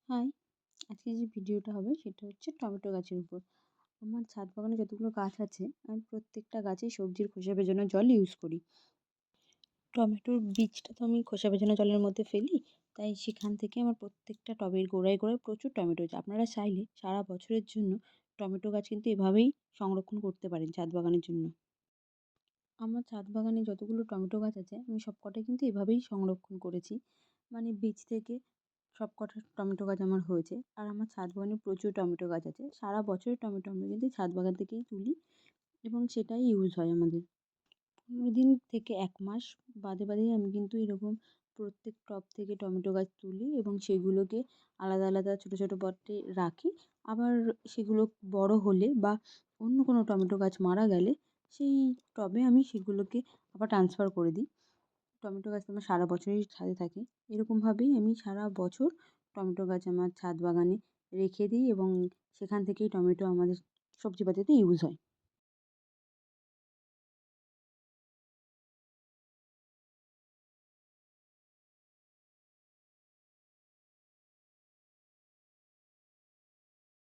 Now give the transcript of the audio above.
High! আজকে যে ভিডিওটা হবে সেটা হচ্ছে টমেটো গাছের উপর। আমার ছাদ বাগানে যতগুলো গাছ আছে, আমি প্রত্যেকটা গাছেই সবজির খোসা ভেজানো জল ইউজ করি। টমেটোর বীজটা তো আমি খোসা ভেজানো জলের মধ্যে ফেলি, তাই সেখান থেকে আমার প্রত্যেকটা টবের গোড়ায়, গোড়ায় প্রচুর টমেটো হয়েছে। আপনারা চাইলে সারা বছরের জন্য টমেটো গাছ কিন্তু এভাবেই সংরক্ষণ করতে পারেন ছাদ বাগানের জন্য। আমার ছাদ বাগানে যতগুলো টমেটো গাছ আছে, আমি সবকটাই কিন্তু এভাবেই সংরক্ষণ করেছি। মানে বীজ থেকে সবকটা টমেটো গাছ আমার হয়েছে। আর আমার ছাদ বাগানে প্রচুর টমেটো গাছ আছে। সারা বছরের টমেটো আমরা কিন্তু ছাদ বাগান থেকেই তুলি এবং সেটাই ইউজ হয় আমাদের। ১৫ দিন থেকে ১ মাস বাদে, বাদেই আমি কিন্তু এরকম প্রত্যেক টব থেকে টমেটো গাছ তুলি এবং সেগুলোকে আলাদা, আলাদা ছোটো, ছোটো পটে রাখি। আবার সেগুলো বড় হলে বা অন্য কোনো টমেটো গাছ মারা গেলে সেই টবে আমি সেগুলোকে আবার ট্রান্সফার করে দিই। টমেটো গাছ তো আমার সারা বছরই ছাদে থাকে। এরকমভাবেই আমি সারা বছর টমেটো গাছ আমার ছাদ বাগানে রেখে দিই এবং সেখান থেকেই টমেটো আমাদের সবজিপাতিতে ইউজ হয়।